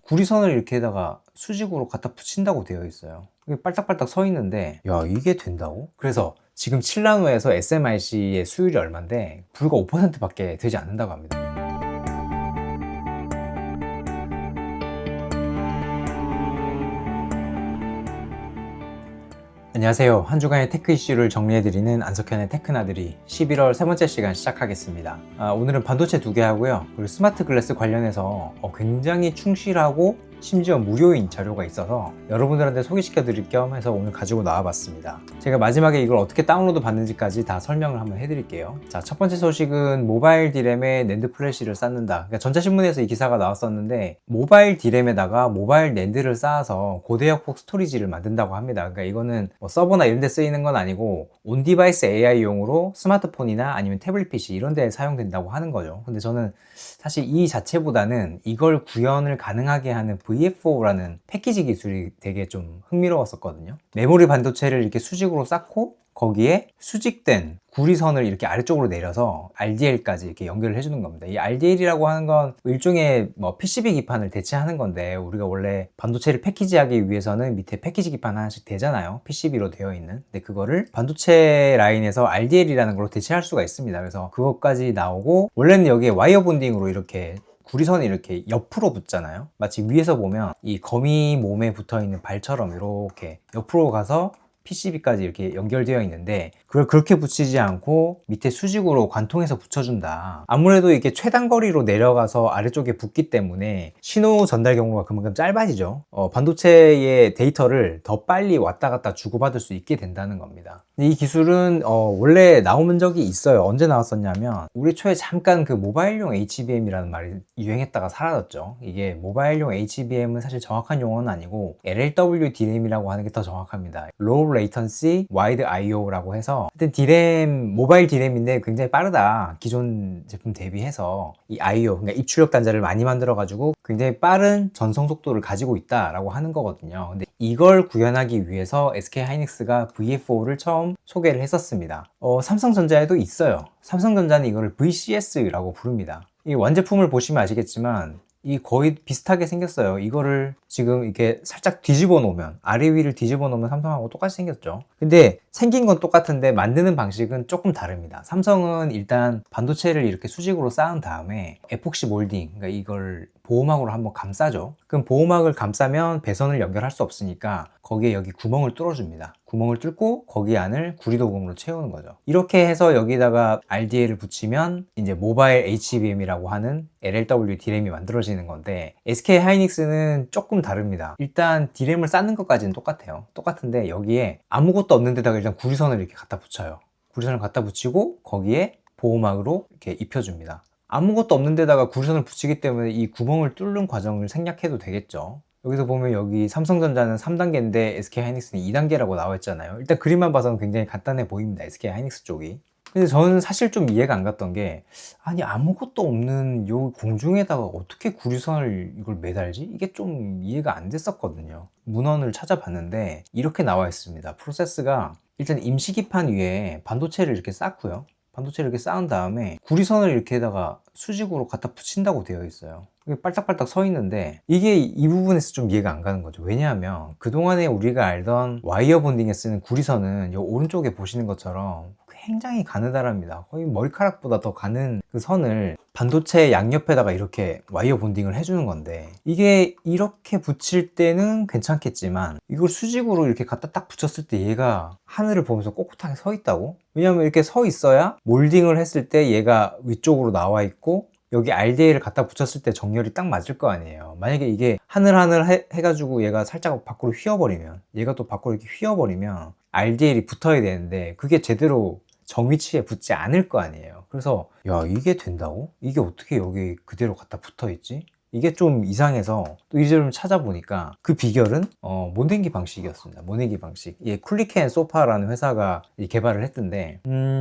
구리선을 이렇게다가 수직으로 갖다 붙인다고 되어 있어요. 이게 빨딱빨딱 서 있는데, 야, 이게 된다고? 그래서 지금 칠라노에서 SMRC의 수율이 얼만데 불과 5%밖에 되지 않는다고 합니다. 안녕하세요. 한 주간의 테크 이슈를 정리해드리는 안석현의 테크나들이 11월 세 번째 시간 시작하겠습니다. 오늘은 반도체 2개 하고요. 그리고 스마트 글래스 관련해서 굉장히 충실하고 심지어 무료인 자료가 있어서 여러분들한테 소개시켜 드릴 겸 해서 오늘 가지고 나와봤습니다. 제가 마지막에 이걸 어떻게 다운로드 받는지까지 다 설명을 한번 해드릴게요. 자, 첫 번째 소식은 모바일 D램에 낸드 플래시를 쌓는다. 그러니까 전자신문에서 이 기사가 나왔었는데 모바일 D램에다가 모바일 낸드를 쌓아서 고대역폭 스토리지를 만든다고 합니다. 그러니까 이거는 뭐 서버나 이런 데 쓰이는 건 아니고 온디바이스 AI용으로 스마트폰이나 아니면 태블릿 PC 이런 데에 사용된다고 하는 거죠. 근데 저는 사실 이 자체보다는 이걸 구현을 가능하게 하는 VF4라는 패키지 기술이 되게 좀 흥미로웠었거든요. 메모리 반도체를 이렇게 수직으로 쌓고 거기에 수직된 구리선을 이렇게 아래쪽으로 내려서 RDL까지 이렇게 연결을 해주는 겁니다. 이 RDL이라고 하는 건 일종의 PCB 기판을 대체하는 건데, 우리가 원래 반도체를 패키지하기 위해서는 밑에 패키지 기판 하나씩 되잖아요. PCB로 되어 있는. 근데 그거를 반도체 라인에서 RDL이라는 걸로 대체할 수가 있습니다. 그래서 그것까지 나오고, 원래는 여기에 와이어 본딩으로 이렇게 구리선이 이렇게 옆으로 붙잖아요. 마치 위에서 보면 이 거미 몸에 붙어 있는 발처럼 이렇게 옆으로 가서 PCB까지 이렇게 연결되어 있는데, 그걸 그렇게 붙이지 않고 밑에 수직으로 관통해서 붙여준다. 아무래도 이게 최단 거리로 내려가서 아래쪽에 붙기 때문에 신호 전달 경로가 그만큼 짧아지죠. 반도체의 데이터를 더 빨리 왔다 갔다 주고받을 수 있게 된다는 겁니다. 이 기술은 원래 나온 적이 있어요. 언제 나왔었냐면 우리 초에 잠깐 그 모바일용 HBM이라는 말이 유행했다가 사라졌죠. 이게 모바일용 HBM은 사실 정확한 용어는 아니고 LLW DRAM이라고 하는 게 더 정확합니다. Low Latency Wide I/O라고 해서, 하여튼 디램, 모바일 디램인데 굉장히 빠르다. 기존 제품 대비해서 이 I/O, 그러니까 입출력 단자를 많이 만들어가지고 굉장히 빠른 전송 속도를 가지고 있다라고 하는 거거든요. 근데 이걸 구현하기 위해서 SK하이닉스가 VF4를 처음 소개를 했었습니다. 삼성전자에도 있어요. 삼성전자는 이거를 VCS라고 부릅니다. 이 완제품을 보시면 아시겠지만 이 거의 비슷하게 생겼어요. 이거를 지금 이렇게 살짝 뒤집어 놓으면, 아래 위를 뒤집어 놓으면 삼성하고 똑같이 생겼죠. 근데 생긴 건 똑같은데 만드는 방식은 조금 다릅니다. 삼성은 일단 반도체를 이렇게 수직으로 쌓은 다음에 에폭시 몰딩, 그러니까 이걸 보호막으로 한번 감싸죠. 그럼 보호막을 감싸면 배선을 연결할 수 없으니까 거기에 여기 구멍을 뚫어줍니다. 구멍을 뚫고 거기 안을 구리도금으로 채우는 거죠. 이렇게 해서 여기다가 RDL을 붙이면 이제 모바일 HBM이라고 하는 LLW D램이 만들어지는 건데, SK하이닉스는 조금 다릅니다. 일단 D램을 쌓는 것까지는 똑같아요. 똑같은데 여기에 아무것도 없는 데다가 일단 구리선을 이렇게 갖다 붙여요. 구리선을 갖다 붙이고 거기에 보호막으로 이렇게 입혀줍니다. 아무것도 없는 데다가 구리선을 붙이기 때문에 이 구멍을 뚫는 과정을 생략해도 되겠죠. 여기서 보면 여기 삼성전자는 3단계인데 SK하이닉스는 2단계라고 나와 있잖아요. 일단 그림만 봐서는 굉장히 간단해 보입니다. SK하이닉스 쪽이. 근데 저는 사실 좀 이해가 안 갔던 게, 아니 아무것도 없는 요 공중에다가 어떻게 구리선을 이걸 매달지? 이게 좀 이해가 안 됐었거든요. 문헌을 찾아봤는데 이렇게 나와 있습니다. 프로세스가 일단 임시기판 위에 반도체를 이렇게 쌓고요. 반도체를 이렇게 쌓은 다음에 구리선을 이렇게다가 수직으로 갖다 붙인다고 되어 있어요. 이게 빨딱빨딱 서 있는데, 이게 이 부분에서 좀 이해가 안 가는 거죠. 왜냐하면 그동안에 우리가 알던 와이어 본딩에 쓰는 구리선은 이 오른쪽에 보시는 것처럼 굉장히 가느다랍니다. 거의 머리카락보다 더 가는 그 선을 반도체 양옆에다가 이렇게 와이어 본딩을 해주는 건데, 이게 이렇게 붙일 때는 괜찮겠지만 이걸 수직으로 이렇게 갖다 딱 붙였을 때 얘가 하늘을 보면서 꼿꼿하게 서 있다고? 왜냐면 이렇게 서 있어야 몰딩을 했을 때 얘가 위쪽으로 나와 있고 여기 RDA를 갖다 붙였을 때 정렬이 딱 맞을 거 아니에요. 만약에 이게 하늘하늘 해가지고 얘가 살짝 밖으로 휘어버리면, 얘가 또 밖으로 이렇게 휘어버리면 RDL이 붙어야 되는데 그게 제대로 정위치에 붙지 않을 거 아니에요. 그래서 야, 이게 된다고? 이게 어떻게 여기 그대로 갖다 붙어 있지? 이게 좀 이상해서 또 이제좀 찾아보니까 그 비결은 모내기 방식이었습니다. 모내기 방식. 예, 쿨리케 소파라는 회사가 개발을 했던데,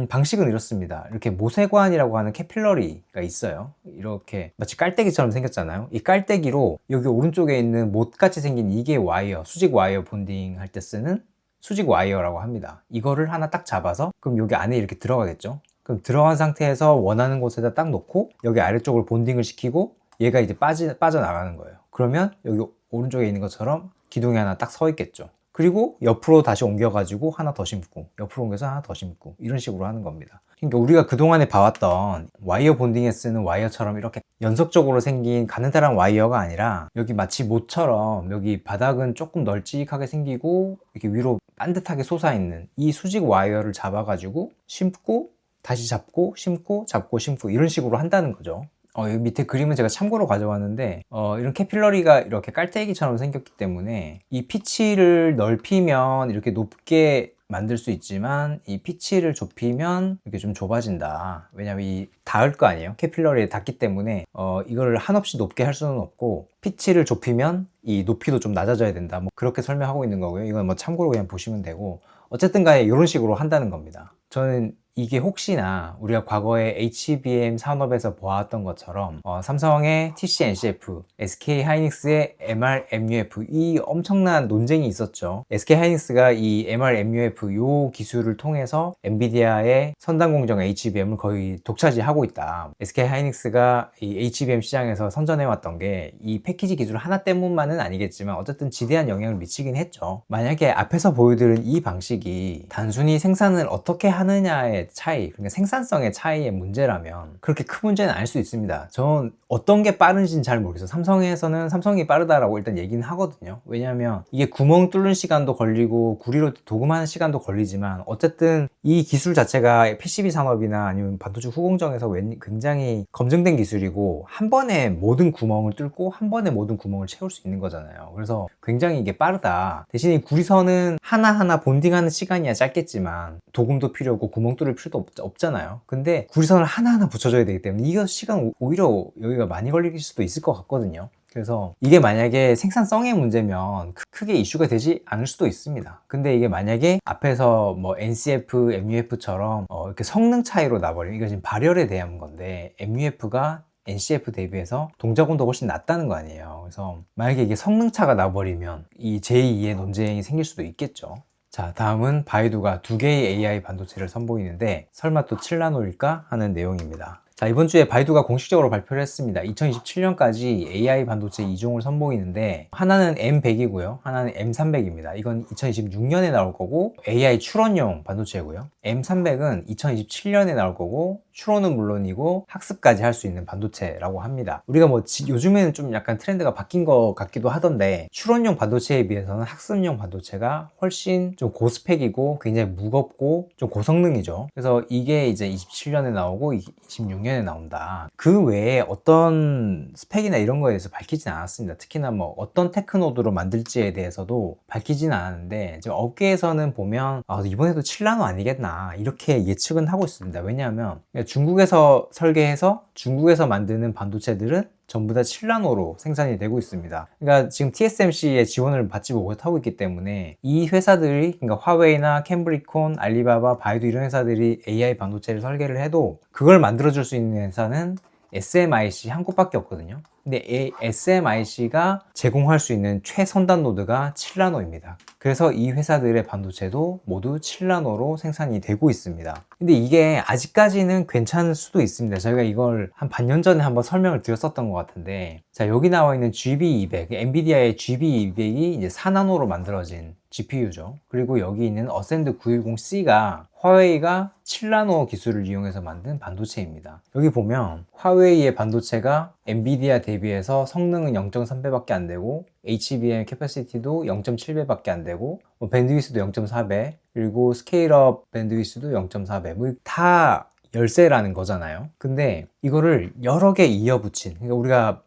방식은 이렇습니다. 이렇게 모세관이라고 하는 캐필러리가 있어요. 이렇게 마치 깔때기처럼 생겼잖아요. 이 깔때기로 여기 오른쪽에 있는 못같이 생긴 이게 와이어, 수직 와이어 본딩 할 때 쓰는 수직 와이어라고 합니다. 이거를 하나 딱 잡아서 그럼 여기 안에 이렇게 들어가겠죠. 그럼 들어간 상태에서 원하는 곳에다 딱 놓고 여기 아래쪽을 본딩을 시키고 얘가 이제 빠져나가는 거예요. 그러면 여기 오른쪽에 있는 것처럼 기둥이 하나 딱 서 있겠죠. 그리고 옆으로 다시 옮겨가지고 하나 더 심고, 옆으로 옮겨서 하나 더 심고, 이런 식으로 하는 겁니다. 그러니까 우리가 그동안에 봐왔던 와이어 본딩에 쓰는 와이어처럼 이렇게 연속적으로 생긴 가느다란 와이어가 아니라, 여기 마치 모처럼 여기 바닥은 조금 널찍하게 생기고 이렇게 위로 반듯하게 솟아있는 이 수직 와이어를 잡아가지고 심고 다시 잡고 심고 잡고 심고 이런 식으로 한다는 거죠. 여기 밑에 그림은 제가 참고로 가져왔는데, 이런 캐필러리가 이렇게 깔때기처럼 생겼기 때문에 이 피치를 넓히면 이렇게 높게 만들 수 있지만, 이 피치를 좁히면 이렇게 좀 좁아진다. 왜냐면 이 닿을 거 아니에요. 캐필러리에 닿기 때문에 이걸 한없이 높게 할 수는 없고, 피치를 좁히면 이 높이도 좀 낮아져야 된다. 뭐 그렇게 설명하고 있는 거고요. 이건 뭐 참고로 그냥 보시면 되고, 어쨌든 간에 이런 식으로 한다는 겁니다. 저는 이게 혹시나 우리가 과거에 HBM 산업에서 보았던 것처럼 삼성의 TC-NCF, SK 하이닉스의 MR-MUF, 이 엄청난 논쟁이 있었죠. SK 하이닉스가 이 MR-MUF 요 기술을 통해서 엔비디아의 선단 공정 HBM을 거의 독차지하고 있다. SK하이닉스가 이 HBM 시장에서 선전해왔던 게 이 패키지 기술 하나 때문만은 아니겠지만 어쨌든 지대한 영향을 미치긴 했죠. 만약에 앞에서 보여드린 이 방식이 단순히 생산을 어떻게 하느냐의 차이, 그러니까 생산성의 차이의 문제라면 그렇게 큰 문제는 아닐 수 있습니다. 전 어떤 게 빠른지는 잘 모르겠어요. 삼성에서는 삼성이 빠르다라고 일단 얘기는 하거든요. 왜냐하면 이게 구멍 뚫는 시간도 걸리고 구리로 도금하는 시간도 걸리지만, 어쨌든 이 기술 자체가 PCB 산업이나 아니면 반도체 후공정에서 굉장히 검증된 기술이고, 한 번에 모든 구멍을 뚫고 한 번에 모든 구멍을 채울 수 있는 거잖아요. 그래서 굉장히 이게 빠르다. 대신 이 구리선은 하나하나 본딩하는 시간이야 짧겠지만 도금도 필요 없고 구멍 뚫을 필요도 없잖아요. 근데 구리선을 하나하나 붙여줘야 되기 때문에 이거 시간 오히려 여기가 많이 걸릴 수도 있을 것 같거든요. 그래서 이게 만약에 생산성의 문제면 크게 이슈가 되지 않을 수도 있습니다. 근데 이게 만약에 앞에서 뭐 NCF, MUF처럼 이렇게 성능 차이로 나버리면, 이거 지금 발열에 대한 건데 MUF가 NCF 대비해서 동작온도 훨씬 낮다는 거 아니에요. 그래서 만약에 이게 성능차가 나버리면 이 제2의 논쟁이 생길 수도 있겠죠. 자, 다음은 바이두가 2개의 AI 반도체를 선보이는데 설마 또 7나노일까 하는 내용입니다. 자, 이번 주에 바이두가 공식적으로 발표를 했습니다. 2027년까지 AI 반도체 2종을 선보이는데, 하나는 M100이고요. 하나는 M300입니다. 이건 2026년에 나올 거고 AI 추론용 반도체고요. M300은 2027년에 나올 거고 추론은 물론이고 학습까지 할 수 있는 반도체라고 합니다. 우리가 뭐 요즘에는 좀 약간 트렌드가 바뀐 것 같기도 하던데, 추론용 반도체에 비해서는 학습용 반도체가 훨씬 좀 고스펙이고 굉장히 무겁고 좀 고성능이죠. 그래서 이게 이제 27년에 나오고 26년에 나온다. 그 외에 어떤 스펙이나 이런 거에 대해서 밝히진 않았습니다. 특히나 뭐 어떤 테크노드로 만들지에 대해서도 밝히진 않았는데, 지금 업계에서는 보면 이번에도 7나노 아니겠나 이렇게 예측은 하고 있습니다. 왜냐하면 중국에서 설계해서 중국에서 만드는 반도체들은 전부 다 7나노로 생산이 되고 있습니다. 그러니까 지금 TSMC의 지원을 받지 못하고 있기 때문에 이 회사들이, 그러니까 화웨이나 캠브리콘, 알리바바, 바이두 이런 회사들이 AI 반도체를 설계를 해도 그걸 만들어줄 수 있는 회사는 SMIC 한 곳밖에 없거든요. 근데 SMIC가 제공할 수 있는 최선단 노드가 7나노입니다. 그래서 이 회사들의 반도체도 모두 7나노로 생산이 되고 있습니다. 근데 이게 아직까지는 괜찮을 수도 있습니다. 저희가 이걸 한 반년 전에 한번 설명을 드렸었던 것 같은데, 자, 여기 나와 있는 GB200, 엔비디아의 GB200이 이제 4나노로 만들어진 GPU죠. 그리고 여기 있는 어센드 910C가 화웨이가 7나노 기술을 이용해서 만든 반도체입니다. 여기 보면 화웨이의 반도체가 엔비디아 대비해서 성능은 0.3배밖에 안 되고, HBM 캐퍼시티도 0.7배밖에 안 되고, 밴드위스도 0.4배, 그리고 스케일업 밴드위스도 0.4배, 뭐 다 열세라는 거잖아요. 근데 이거를 여러 개 이어붙인, 그러니까 우리가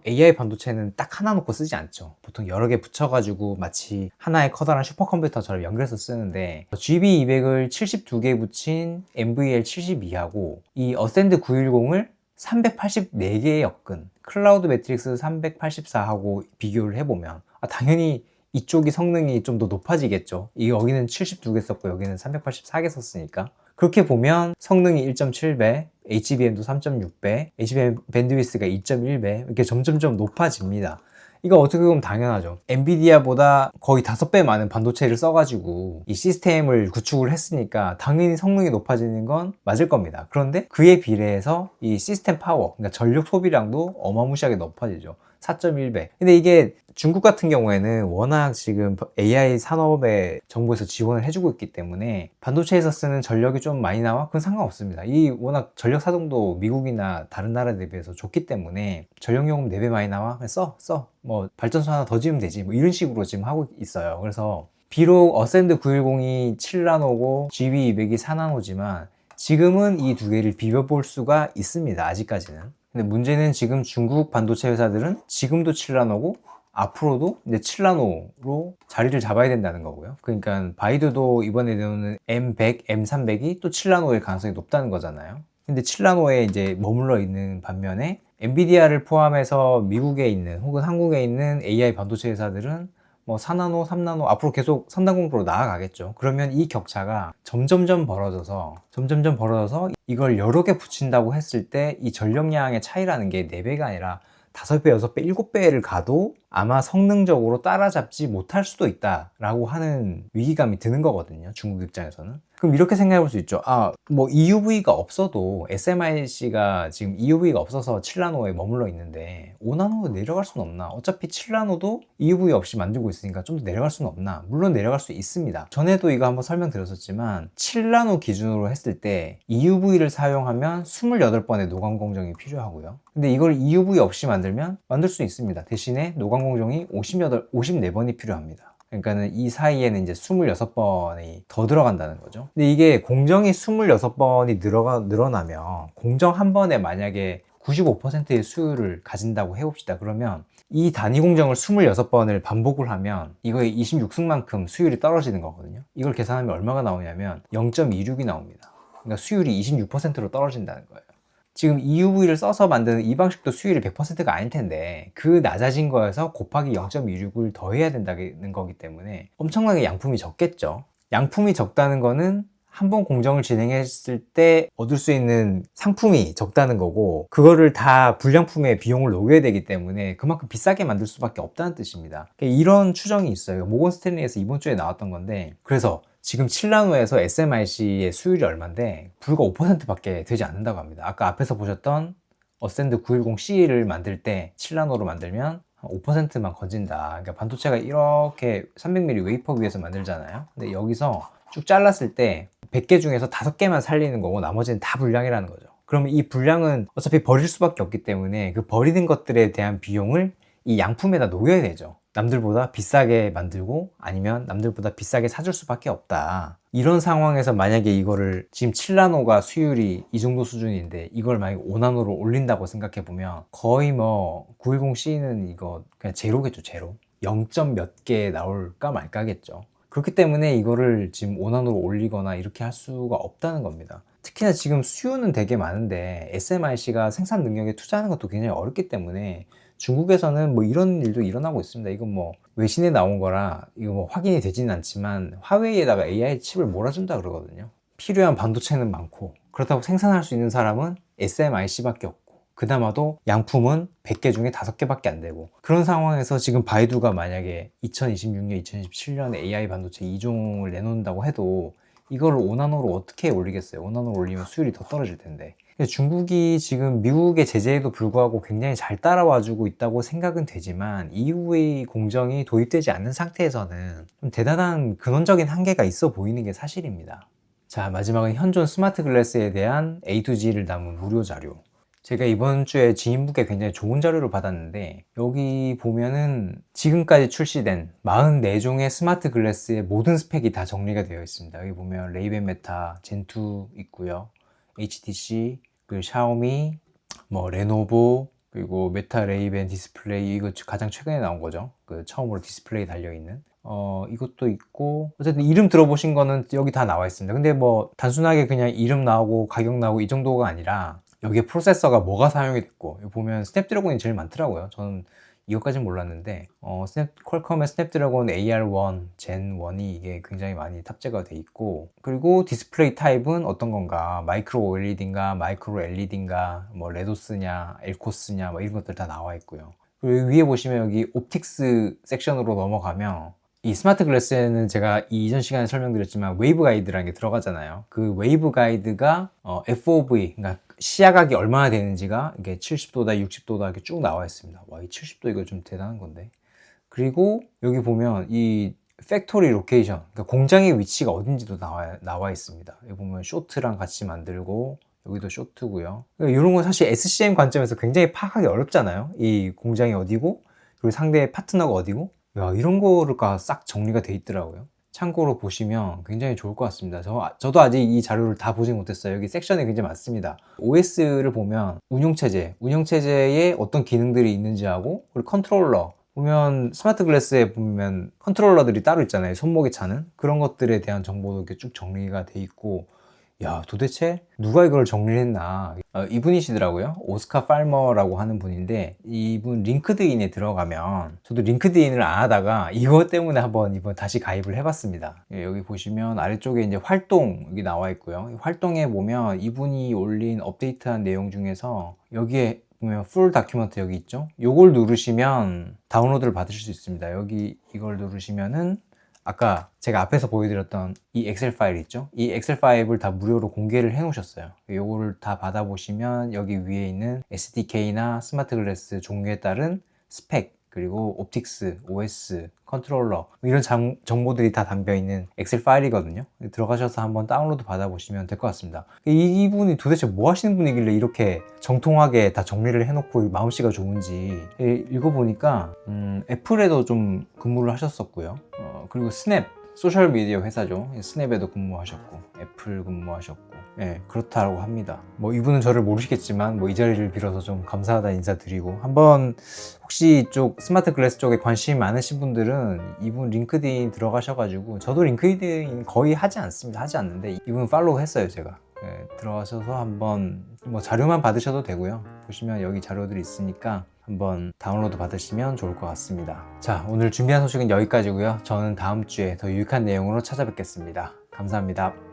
AI 반도체는 딱 하나 놓고 쓰지 않죠. 보통 여러 개 붙여가지고 마치 하나의 커다란 슈퍼컴퓨터처럼 연결해서 쓰는데, GB200을 72개 붙인 NVL72하고 이 어센드 910을 384개의 엮은 클라우드 매트릭스 384하고 비교를 해보면 당연히 이쪽이 성능이 좀 더 높아지겠죠. 여기는 72개 썼고 여기는 384개 썼으니까. 그렇게 보면 성능이 1.7배, HBM도 3.6배, HBM 밴드위스가 2.1배 이렇게 점점점 높아집니다. 이거 어떻게 보면 당연하죠. 엔비디아보다 거의 5배 많은 반도체를 써가지고 이 시스템을 구축을 했으니까 당연히 성능이 높아지는 건 맞을 겁니다. 그런데 그에 비례해서 이 시스템 파워, 그러니까 전력 소비량도 어마무시하게 높아지죠. 4.1배. 근데 이게 중국 같은 경우에는 워낙 지금 AI 산업에 정부에서 지원을 해주고 있기 때문에 반도체에서 쓰는 전력이 좀 많이 나와? 그건 상관없습니다. 이 워낙 전력 사동도 미국이나 다른 나라들에 비해서 좋기 때문에 전력요금 4배 많이 나와? 그냥 써. 뭐 발전소 하나 더 지으면 되지. 뭐 이런 식으로 지금 하고 있어요. 그래서 비록 어센드 910이 7나노고 GB200이 4나노지만 지금은 이 두 개를 비벼볼 수가 있습니다. 아직까지는. 근데 문제는 지금 중국 반도체 회사들은 지금도 7나노고 앞으로도 이제 7나노로 자리를 잡아야 된다는 거고요. 그러니까 바이두도 이번에 내놓는 M100, M300이 또 7나노의 가능성이 높다는 거잖아요. 근데 7나노에 이제 머물러 있는 반면에 엔비디아를 포함해서 미국에 있는 혹은 한국에 있는 AI 반도체 회사들은 뭐 4나노, 3나노 앞으로 계속 3단 공부로 나아가겠죠. 그러면 이 격차가 점점점 벌어져서 이걸 여러 개 붙인다고 했을 때 이 전력량의 차이라는 게 4배가 아니라 5배, 6배, 7배를 가도 아마 성능적으로 따라잡지 못할 수도 있다라고 하는 위기감이 드는 거거든요. 중국 입장에서는. 그럼 이렇게 생각해 볼 수 있죠. 뭐 EUV가 없어도 SMIC가 지금 EUV가 없어서 7나노에 머물러 있는데 5나노로 내려갈 수는 없나? 어차피 7나노도 EUV 없이 만들고 있으니까 좀 더 내려갈 수는 없나? 물론 내려갈 수 있습니다. 전에도 이거 한번 설명드렸었지만 7나노 기준으로 했을 때 EUV를 사용하면 28번의 노광 공정이 필요하고요. 근데 이걸 EUV 없이 만들면 만들 수 있습니다. 대신에 노광 공정이 54번이 필요합니다. 그러니까는 이 사이에는 이제 26번이 더 들어간다는 거죠. 근데 이게 공정이 26번이 늘어나면 공정 한 번에 만약에 95%의 수율을 가진다고 해봅시다. 그러면 이 단위 공정을 26번을 반복을 하면 이거의 26승만큼 수율이 떨어지는 거거든요. 이걸 계산하면 얼마가 나오냐면 0.26이 나옵니다. 그러니까 수율이 26%로 떨어진다는 거예요. 지금 EUV를 써서 만드는 이 방식도 수율이 100%가 아닐 텐데 그 낮아진 거에서 곱하기 0.26을 더해야 된다는 거기 때문에 엄청나게 양품이 적겠죠. 양품이 적다는 거는 한 번 공정을 진행했을 때 얻을 수 있는 상품이 적다는 거고 그거를 다 불량품에 비용을 녹여야 되기 때문에 그만큼 비싸게 만들 수밖에 없다는 뜻입니다. 이런 추정이 있어요. 모건 스탠리에서 이번 주에 나왔던 건데 그래서 지금 7나노에서 SMIC의 수율이 얼마인데 불과 5%밖에 되지 않는다고 합니다. 아까 앞에서 보셨던 어센드 910C를 만들 때 7나노로 만들면 한 5%만 건진다. 그러니까 반도체가 이렇게 300mm 웨이퍼 위에서 만들잖아요. 근데 여기서 쭉 잘랐을 때 100개 중에서 5개만 살리는 거고 나머지는 다 불량이라는 거죠. 그러면 이 불량은 어차피 버릴 수밖에 없기 때문에 그 버리는 것들에 대한 비용을 이 양품에다 녹여야 되죠. 남들보다 비싸게 만들고 아니면 남들보다 비싸게 사줄 수밖에 없다. 이런 상황에서 만약에 이거를 지금 7나노가 수율이 이 정도 수준인데 이걸 만약에 5나노로 올린다고 생각해 보면 거의 뭐 910C는 이거 그냥 제로겠죠. 제로. 0점 몇 개 나올까 말까겠죠. 그렇기 때문에 이거를 지금 5나노로 올리거나 이렇게 할 수가 없다는 겁니다. 특히나 지금 수요는 되게 많은데 SMIC가 생산 능력에 투자하는 것도 굉장히 어렵기 때문에 중국에서는 뭐 이런 일도 일어나고 있습니다. 이건 뭐 외신에 나온 거라 이거 뭐 확인이 되지는 않지만 화웨이에다가 AI 칩을 몰아준다 그러거든요. 필요한 반도체는 많고 그렇다고 생산할 수 있는 사람은 SMIC밖에 없고 그나마도 양품은 100개 중에 5개밖에 안 되고 그런 상황에서 지금 바이두가 만약에 2026년, 2027년에 AI 반도체 2종을 내놓는다고 해도 이걸 5나노로 어떻게 올리겠어요? 5나노로 올리면 수율이 더 떨어질 텐데 중국이 지금 미국의 제재에도 불구하고 굉장히 잘 따라와주고 있다고 생각은 되지만 EUV 공정이 도입되지 않는 상태에서는 좀 대단한 근원적인 한계가 있어 보이는 게 사실입니다. 자, 마지막은 현존 스마트 글래스에 대한 A to G를 담은 무료 자료. 제가 이번 주에 지인분께 굉장히 좋은 자료를 받았는데 여기 보면은 지금까지 출시된 44종의 스마트 글래스의 모든 스펙이 다 정리가 되어 있습니다. 여기 보면 레이벤 메타 젠2 있고요. HTC, 그리고 샤오미, 뭐 레노보, 그리고 메타 레이벤 디스플레이 이거 가장 최근에 나온 거죠. 그 처음으로 디스플레이 달려있는 이것도 있고 어쨌든 이름 들어보신 거는 여기 다 나와 있습니다. 근데 뭐 단순하게 그냥 이름 나오고 가격 나오고 이 정도가 아니라 여기에 프로세서가 뭐가 사용이 됐고 여기 보면 스냅드래곤이 제일 많더라고요. 저는 이것까진 몰랐는데 퀄컴의 스냅드래곤 AR1 젠 1이 이게 굉장히 많이 탑재가 돼 있고 그리고 디스플레이 타입은 어떤 건가 마이크로 OLED인가 마이크로 LED인가 뭐 레도스냐 엘코스냐 뭐 이런 것들 다 나와 있고요. 그리고 위에 보시면 여기 옵틱스 섹션으로 넘어가면 이 스마트 글래스에는 제가 이전 시간에 설명드렸지만 웨이브 가이드라는 게 들어가잖아요. 그 웨이브 가이드가 FOV, 그러니까 시야각이 얼마나 되는지가 이게 70도다, 60도다 이렇게 쭉 나와 있습니다. 와, 이 70도 이거 좀 대단한 건데. 그리고 여기 보면 이 팩토리 로케이션, 그러니까 공장의 위치가 어딘지도 나와 있습니다. 여기 보면 쇼트랑 같이 만들고 여기도 쇼트고요. 그러니까 이런 건 사실 SCM 관점에서 굉장히 파악하기 어렵잖아요. 이 공장이 어디고 그리고 상대의 파트너가 어디고, 야, 이런 거가 싹 정리가 돼 있더라고요. 참고로 보시면 굉장히 좋을 것 같습니다. 저도 아직 이 자료를 다 보지 못했어요. 여기 섹션이 굉장히 많습니다. OS를 보면 운영체제에 어떤 기능들이 있는지하고, 그리고 컨트롤러 보면 스마트 글래스에 보면 컨트롤러들이 따로 있잖아요. 손목에 차는 그런 것들에 대한 정보도 이렇게 쭉 정리가 돼 있고, 야, 도대체 누가 이걸 정리를 했나. 이분이시더라고요. 오스카 팔머라고 하는 분인데, 이분 링크드인에 들어가면, 저도 링크드인을 안 하다가 이것 때문에 이번 다시 가입을 해봤습니다. 여기 보시면 아래쪽에 이제 활동 여기 나와 있고요. 활동에 보면 이분이 올린 업데이트한 내용 중에서 여기에 보면 풀 다큐먼트 여기 있죠. 요걸 누르시면 다운로드를 받으실 수 있습니다. 여기 이걸 누르시면은 아까 제가 앞에서 보여드렸던 이 엑셀 파일 있죠? 이 엑셀 파일을 다 무료로 공개를 해 놓으셨어요. 요거를 다 받아보시면 여기 위에 있는 SDK나 스마트 글래스 종류에 따른 스펙, 그리고 옵틱스, OS, 컨트롤러 이런 정보들이 다 담겨있는 엑셀 파일이거든요. 들어가셔서 한번 다운로드 받아보시면 될 것 같습니다. 이분이 도대체 뭐 하시는 분이길래 이렇게 정통하게 다 정리를 해놓고 마음씨가 좋은지 읽어보니까 애플에도 좀 근무를 하셨었고요. 그리고 스냅, 소셜미디어 회사죠. 스냅에도 근무하셨고 애플 근무하셨고, 예, 그렇다고 합니다. 뭐 이분은 저를 모르시겠지만 뭐 이 자리를 빌어서 좀 감사하다 인사드리고, 한번 혹시 이쪽 스마트 글래스 쪽에 관심이 많으신 분들은 이분 링크드인 들어가셔가지고, 저도 링크드인 거의 하지 않는데 이분 팔로우 했어요 제가. 예, 들어가셔서 한번 뭐 자료만 받으셔도 되고요. 보시면 여기 자료들이 있으니까 한번 다운로드 받으시면 좋을 것 같습니다. 자, 오늘 준비한 소식은 여기까지고요. 저는 다음 주에 더 유익한 내용으로 찾아뵙겠습니다. 감사합니다.